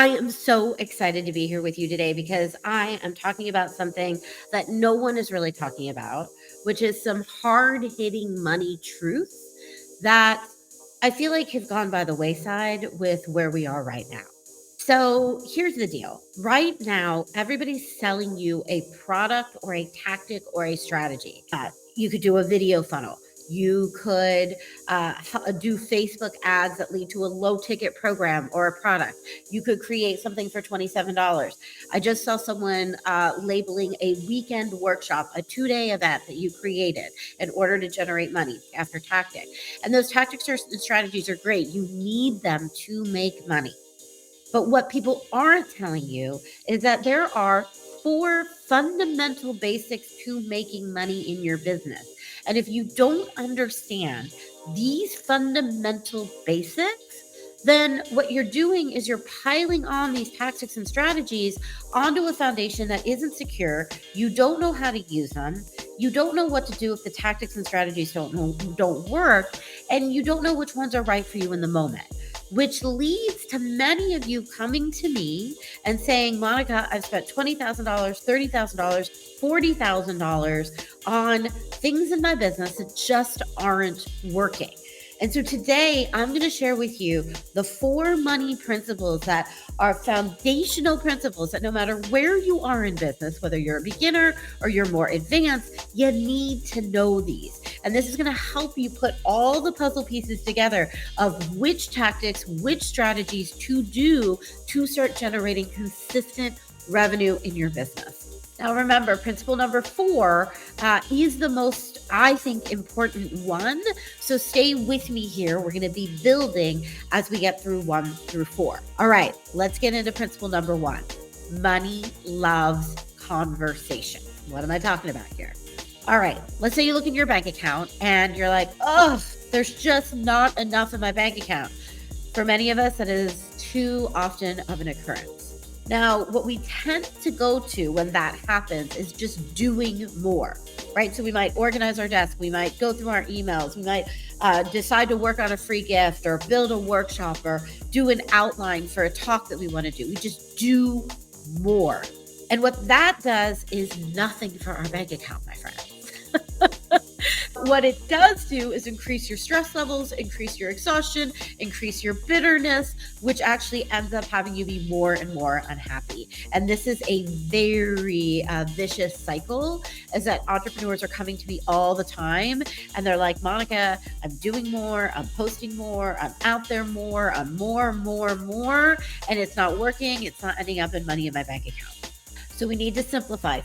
I am so excited to be here with you today because I am talking about something that no one is really talking about, which is some hard hitting money truths that I feel like have gone by the wayside with where we are right now. So here's the deal. Right now, everybody's selling you a product or a tactic or a strategy. You could do a video funnel. You could do Facebook ads that lead to a low ticket program or a product. You could create something for $27. I just saw someone labeling a weekend workshop, a 2-day event that you created in order to generate money after tactic. And those tactics and strategies are great. You need them to make money. But what people aren't telling you is that there are 4 fundamental basics to making money in your business. And if you don't understand these fundamental basics, then what you're doing is you're piling on these tactics and strategies onto a foundation that isn't secure. You don't know how to use them. You don't know what to do if the tactics and strategies don't work, and you don't know which ones are right for you in the moment. Which leads to many of you coming to me and saying, Monica, I've spent $20,000, $30,000, $40,000 on things in my business that just aren't working. And so today I'm going to share with you the 4 money principles that are foundational principles that no matter where you are in business, whether you're a beginner or you're more advanced, you need to know these. And this is going to help you put all the puzzle pieces together of which tactics, which strategies to do to start generating consistent revenue in your business. Now, remember, principle number 4 is the most, I think, important one. So stay with me here. We're going to be building as we get through 1 through 4. All right, let's get into principle number 1. Money loves conversation. What am I talking about here? All right, let's say you look in your bank account and you're like, oh, there's just not enough in my bank account. For many of us, that is too often of an occurrence. Now, what we tend to go to when that happens is just doing more, right? So we might organize our desk. We might go through our emails. We might decide to work on a free gift or build a workshop or do an outline for a talk that we want to do. We just do more. And what that does is nothing for our bank account, my friends. What it does do is increase your stress levels, increase your exhaustion, increase your bitterness, which actually ends up having you be more and more unhappy. And this is a very vicious cycle, is that entrepreneurs are coming to me all the time and they're like, Monica, I'm doing more, I'm posting more, I'm out there more, I'm more, and it's not working. It's not ending up in money in my bank account. So we need to simplify.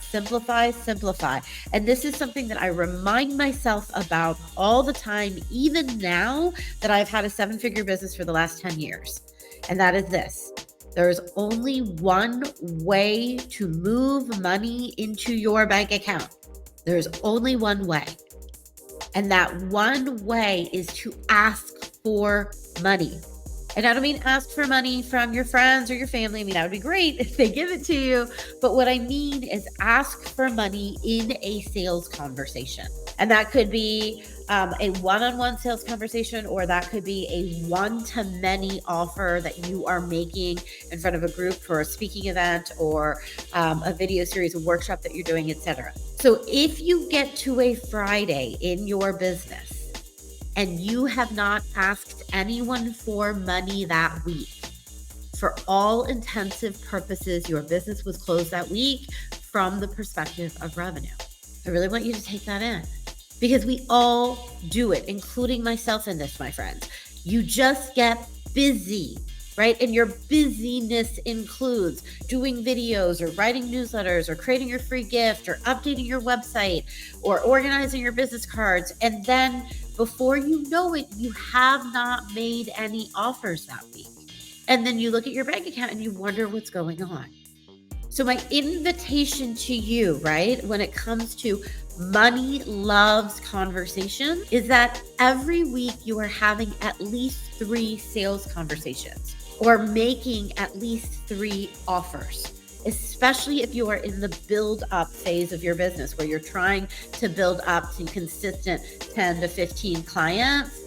And this is something that I remind myself about all the time, even now that I've had a 7-figure business for the last 10 years. And that is this. There is only one way to move money into your bank account. There is only one way. And that one way is to ask for money. And I don't mean ask for money from your friends or your family. I mean, that would be great if they give it to you. But what I mean is ask for money in a sales conversation. And that could be a one-on-one sales conversation, or that could be a one-to-many offer that you are making in front of a group for a speaking event or a video series, a workshop that you're doing, etc. So if you get to a Friday in your business and you have not asked anyone for money that week, for all intensive purposes, your business was closed that week from the perspective of revenue. I really want you to take that in, because we all do it, including myself in this, my friends. You just get busy, right? And your busyness includes doing videos or writing newsletters or creating your free gift or updating your website or organizing your business cards. And then before you know it, you have not made any offers that week. And then you look at your bank account and you wonder what's going on. So my invitation to you, right, when it comes to money loves conversation, is that every week you are having at least 3 sales conversations or making at least 3 offers, especially if you are in the build up phase of your business where you're trying to build up to consistent 10 to 15 clients.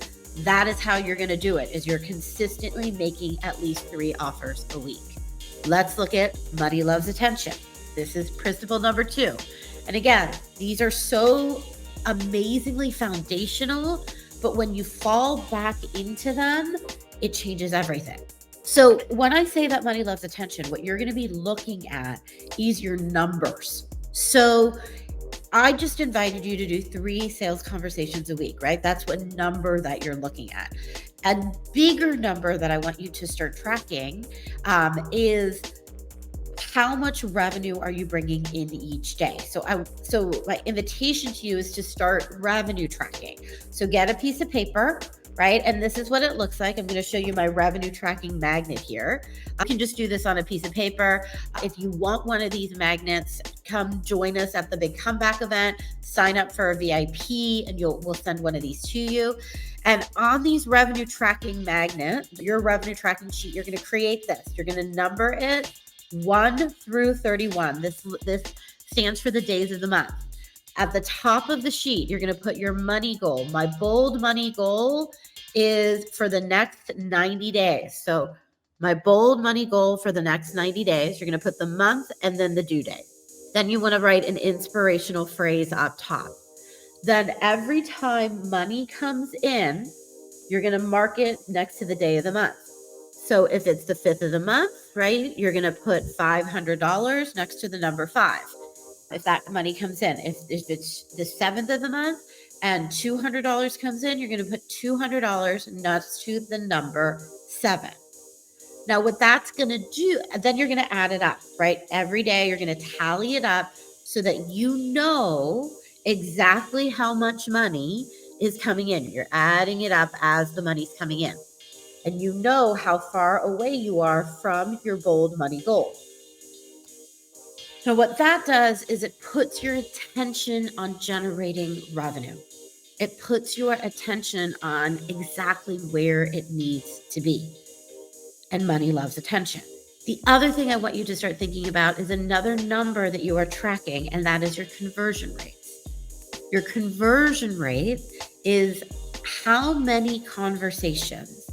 That is how you're going to do it, is you're consistently making at least 3 offers a week. Let's look at money loves attention. This is principle number 2. And again, these are so amazingly foundational, but when you fall back into them, it changes everything. So when I say that money loves attention, what you're going to be looking at is your numbers. So I just invited you to do 3 sales conversations a week, right? That's what number that you're looking at. A bigger number that I want you to start tracking is how much revenue are you bringing in each day? So my invitation to you is to start revenue tracking. So get a piece of paper, right? And this is what it looks like. I'm going to show you my revenue tracking magnet here. You can just do this on a piece of paper. If you want one of these magnets, come join us at the big comeback event, sign up for a VIP, and we'll send one of these to you. And on these revenue tracking magnet, your revenue tracking sheet, you're going to create this. You're going to number it 1 through 31. This stands for the days of the month. At the top of the sheet, you're going to put your money goal. My bold money goal is for the next 90 days. So my bold money goal for the next 90 days, you're going to put the month and then the due date. Then you want to write an inspirational phrase up top. Then every time money comes in, you're going to mark it next to the day of the month. So if it's the 5th of the month, right, you're going to put $500 next to the number 5. If that money comes in, if it's the 7th of the month and $200 comes in, you're going to put $200 next to the number 7. Now, what that's going to do, then you're going to add it up, right? Every day you're going to tally it up so that you know exactly how much money is coming in. You're adding it up as the money's coming in. And you know how far away you are from your bold money goal. So what that does is it puts your attention on generating revenue. It puts your attention on exactly where it needs to be. And money loves attention. The other thing I want you to start thinking about is another number that you are tracking, and that is your conversion rate. Your conversion rate is how many conversations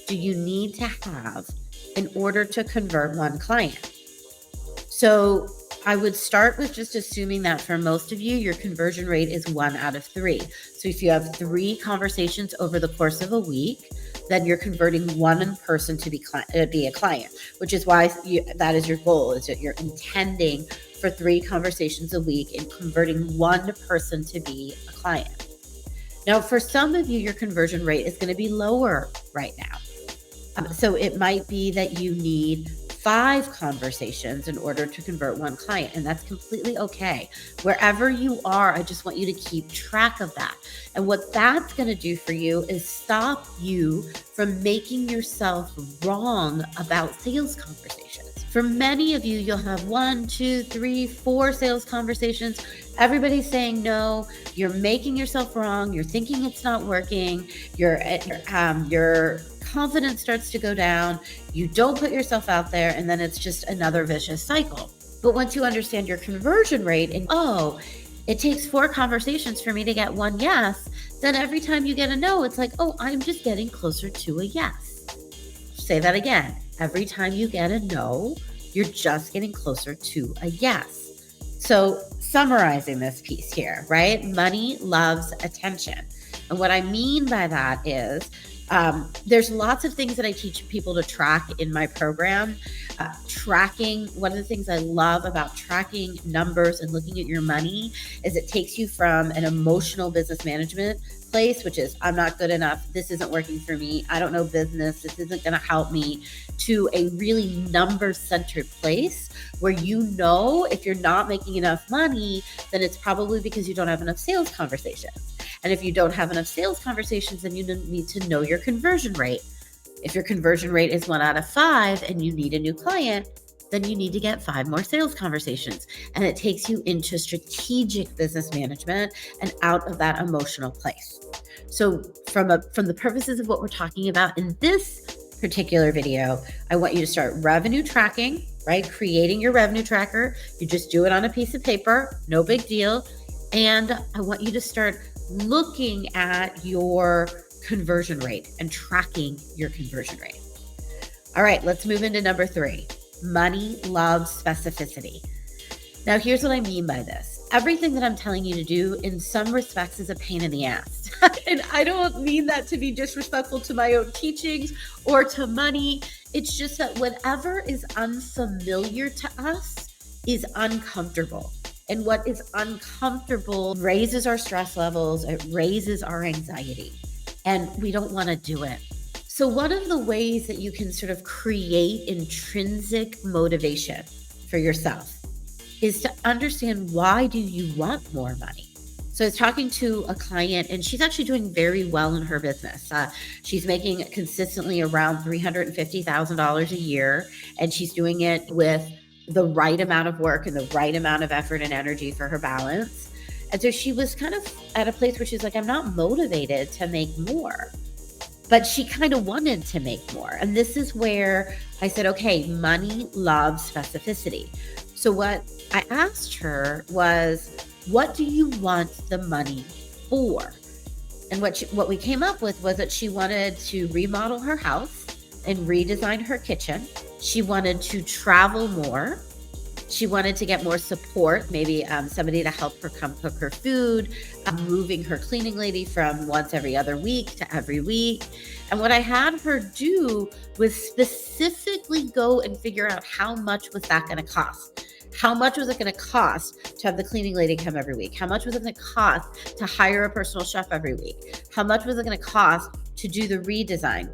do you need to have in order to convert one client? So I would start with just assuming that for most of you, your conversion rate is 1 out of 3. So if you have 3 conversations over the course of a week, then you're converting one person to be a client, which is why that is your goal, is that you're intending for 3 conversations a week and converting one person to be a client. Now, for some of you, your conversion rate is going to be lower right now. So it might be that you need 5 conversations in order to convert one client, and that's completely okay. Wherever you are, I just want you to keep track of that. And what that's going to do for you is stop you from making yourself wrong about sales conversations. For many of you, you'll have 1, 2, 3, 4 sales conversations. Everybody's saying no. You're making yourself wrong. You're thinking it's not working. Your confidence starts to go down. You don't put yourself out there, and then it's just another vicious cycle. But once you understand your conversion rate and, it takes 4 conversations for me to get 1 yes, then every time you get a no, it's like, I'm just getting closer to a yes. Say that again. Every time you get a no, you're just getting closer to a yes. So summarizing this piece here, right? Money loves attention. And what I mean by that is, there's lots of things that I teach people to track in my program. Tracking, one of the things I love about tracking numbers and looking at your money is it takes you from an emotional business management place, which is, I'm not good enough, this isn't working for me, I don't know business, this isn't going to help me, to a really number-centered place where you know if you're not making enough money, then it's probably because you don't have enough sales conversations. And if you don't have enough sales conversations, then you need to know your conversion rate. If your conversion rate is 1 out of 5 and you need a new client, then you need to get 5 more sales conversations. And it takes you into strategic business management and out of that emotional place. So from the purposes of what we're talking about in this particular video, I want you to start revenue tracking, right? Creating your revenue tracker. You just do it on a piece of paper, no big deal. And I want you to start looking at your conversion rate and tracking your conversion rate. All right, let's move into number 3. Money loves specificity. Now, here's what I mean by this. Everything that I'm telling you to do in some respects is a pain in the ass. And I don't mean that to be disrespectful to my own teachings or to money. It's just that whatever is unfamiliar to us is uncomfortable. And what is uncomfortable raises our stress levels, it raises our anxiety, and we don't want to do it. So, one of the ways that you can sort of create intrinsic motivation for yourself is to understand, why do you want more money? So I was talking to a client, and she's actually doing very well in her business. She's making consistently around $350,000 a year, and she's doing it with the right amount of work and the right amount of effort and energy for her balance. And so she was kind of at a place where she's like, I'm not motivated to make more, but she kind of wanted to make more. And this is where I said, okay, money loves specificity. So what I asked her was, what do you want the money for? And what we came up with was that she wanted to remodel her house and redesign her kitchen. She wanted to travel more. She wanted to get more support, maybe somebody to help her come cook her food, moving her cleaning lady from once every other week to every week. And what I had her do was specifically go and figure out, how much was that going to cost? How much was it going to cost to have the cleaning lady come every week? How much was it going to cost to hire a personal chef every week? How much was it going to cost to do the redesign?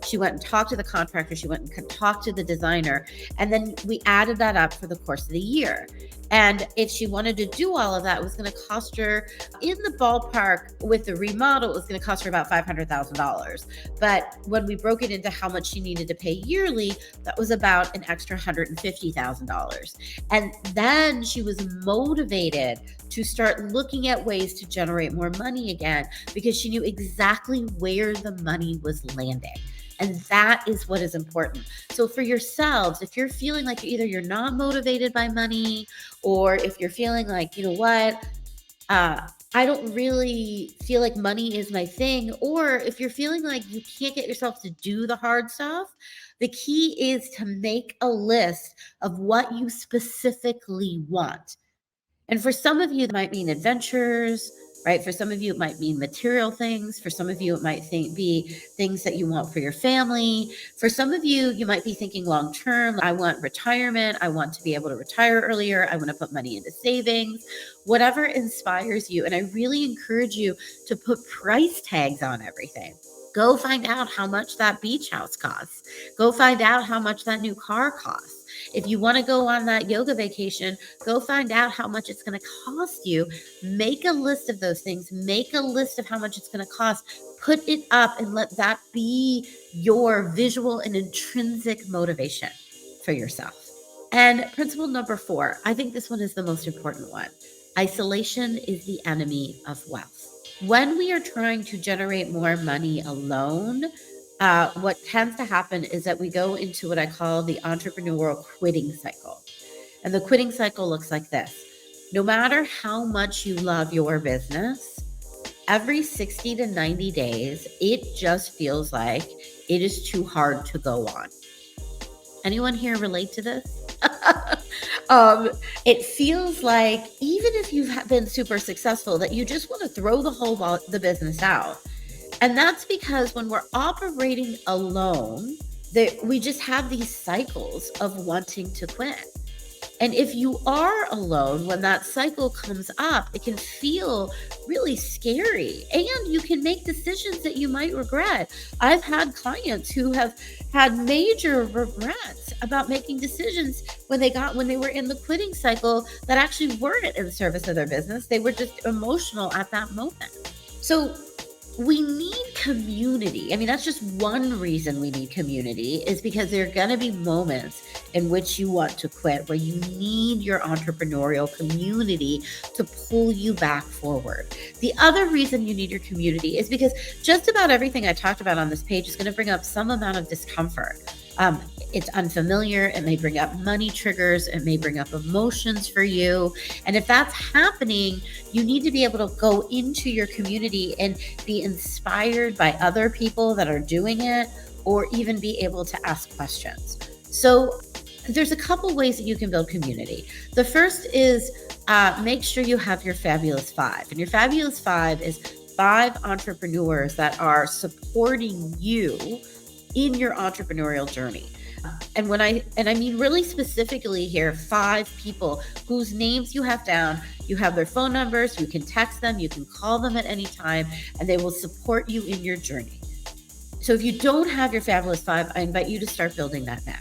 She went and talked to the contractor. She went and talked to the designer. And then we added that up for the course of the year. And if she wanted to do all of that, it was going to cost her, in the ballpark with the remodel, it was going to cost her about $500,000. But when we broke it into how much she needed to pay yearly, that was about an extra $150,000. And then she was motivated to start looking at ways to generate more money again, because she knew exactly where the money was landing. And that is what is important. So for yourselves, if you're feeling like either you're not motivated by money, or if you're feeling like, you know what, I don't really feel like money is my thing, or if you're feeling like you can't get yourself to do the hard stuff, the key is to make a list of what you specifically want. And for some of you, it might mean adventures, right? For some of you, it might mean material things. For some of you, it might be things that you want for your family. For some of you, you might be thinking long term. I want retirement. I want to be able to retire earlier. I want to put money into savings, whatever inspires you. And I really encourage you to put price tags on everything. Go find out how much that beach house costs. Go find out how much that new car costs. If you want to go on that yoga vacation, go find out how much it's going to cost you. Make a list of those things. Make a list of how much it's going to cost. Put it up and let that be your visual and intrinsic motivation for yourself. And principle number 4, I think this one is the most important one. Isolation is the enemy of wealth. When we are trying to generate more money alone, what tends to happen is that we go into what I call the entrepreneurial quitting cycle. And the quitting cycle looks like this. No matter how much you love your business, every 60 to 90 days, it just feels like it is too hard to go on. Anyone here relate to this? It feels like, even if you've been super successful, that you just want to throw the business out. And that's because when we're operating alone, we just have these cycles of wanting to quit. And if you are alone, when that cycle comes up, it can feel really scary, and you can make decisions that you might regret. I've had clients who have had major regrets about making decisions when they were in the quitting cycle that actually weren't in service of their business. They were just emotional at that moment. So we need community. I mean, that's just one reason we need community, is because there are going to be moments in which you want to quit, where you need your entrepreneurial community to pull you back forward. The other reason you need your community is because just about everything I talked about on this page is going to bring up some amount of discomfort. It's unfamiliar. It may bring up money triggers. It may bring up emotions for you. And if that's happening, you need to be able to go into your community and be inspired by other people that are doing it, or even be able to ask questions. So There's a couple ways that you can build community. The first is make sure you have your fabulous five. And your fabulous five is five entrepreneurs that are supporting you in your entrepreneurial journey. And I mean really specifically here, five people whose names you have down. You have their phone numbers, you can text them, you can call them at any time, and they will support you in your journey. So if you don't have your fabulous five, I invite you to start building that now.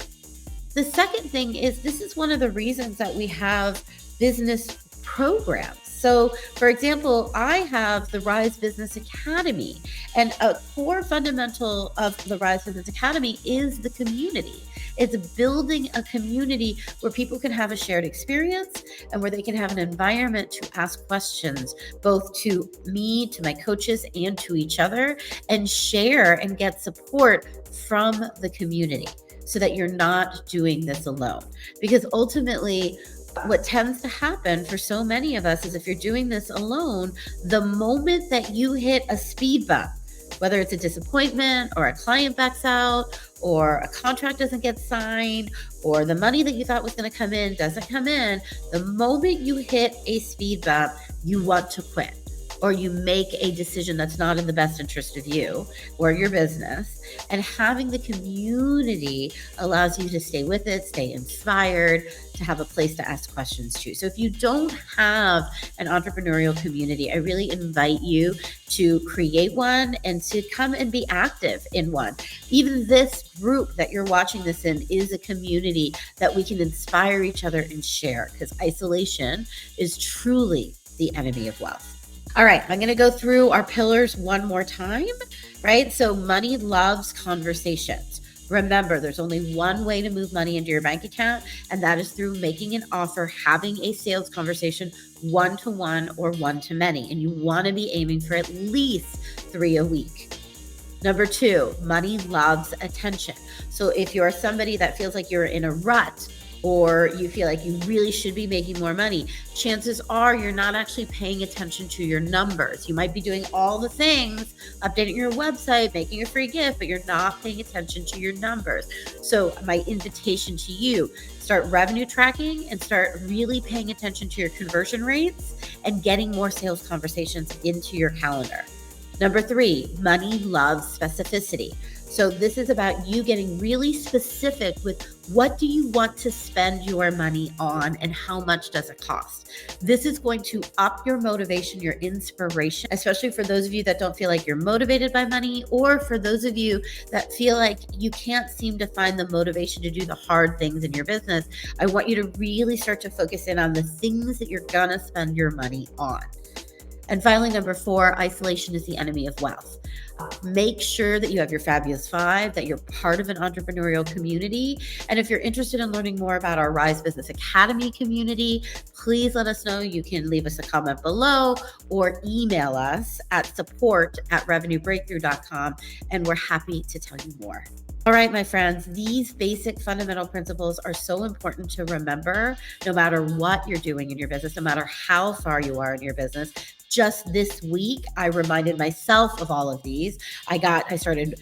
The second thing is this is one of the reasons that we have business programs. So, for example, I have the Rise Business Academy, and a core fundamental of the Rise Business Academy is the community. It's building a community where people can have a shared experience and where they can have an environment to ask questions, both to me, to my coaches, and to each other, and share and get support from the community so that you're not doing this alone. Because ultimately, what tends to happen for so many of us is if you're doing this alone, the moment that you hit a speed bump, whether it's a disappointment or a client backs out or a contract doesn't get signed or the money that you thought was going to come in doesn't come in, the moment you hit a speed bump, you want to quit or you make a decision that's not in the best interest of you or your business. And having the community allows you to stay with it, stay inspired, to have a place to ask questions to. So if you don't have an entrepreneurial community, I really invite you to create one and to come and be active in one. Even this group that you're watching this in is a community that we can inspire each other and share, because isolation is truly the enemy of wealth. All right, I'm going to go through our pillars one more time, right? So money loves conversations. Remember, there's only one way to move money into your bank account, and that is through making an offer, having a sales conversation, one-to-one or one-to-many. And you want to be aiming for at least 3 a week. Number 2, money loves attention. So if you're somebody that feels like you're in a rut, or you feel like you really should be making more money, chances are you're not actually paying attention to your numbers. You might be doing all the things, updating your website, making a free gift, but you're not paying attention to your numbers. So my invitation to you, start revenue tracking and start really paying attention to your conversion rates and getting more sales conversations into your calendar. Number 3, money loves specificity. So this is about you getting really specific with what do you want to spend your money on and how much does it cost. This is going to up your motivation, your inspiration, especially for those of you that don't feel like you're motivated by money, or for those of you that feel like you can't seem to find the motivation to do the hard things in your business. I want you to really start to focus in on the things that you're gonna spend your money on. And finally, number 4, isolation is the enemy of wealth. Make sure that you have your fabulous 5, that you're part of an entrepreneurial community. And if you're interested in learning more about our Rise Business Academy community, please let us know. You can leave us a comment below or email us at support@revenuebreakthrough.com, and we're happy to tell you more. All right, my friends, these basic fundamental principles are so important to remember no matter what you're doing in your business, no matter how far you are in your business. Just this week, I reminded myself of all of these. I started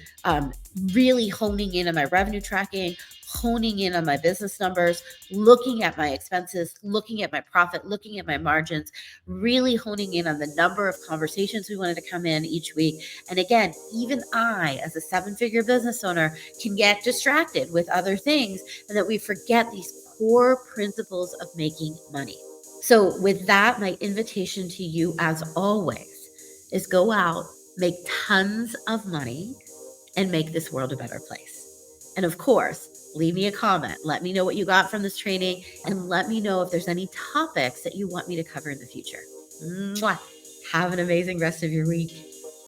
really honing in on my revenue tracking, honing in on my business numbers, looking at my expenses, looking at my profit, looking at my margins, really honing in on the number of conversations we wanted to come in each week. And again, even I, as a 7-figure business owner, can get distracted with other things and that we forget these core principles of making money. So with that, my invitation to you, as always, is go out, make tons of money, and make this world a better place. And of course, leave me a comment. Let me know what you got from this training, and let me know if there's any topics that you want me to cover in the future. Mwah. Have an amazing rest of your week.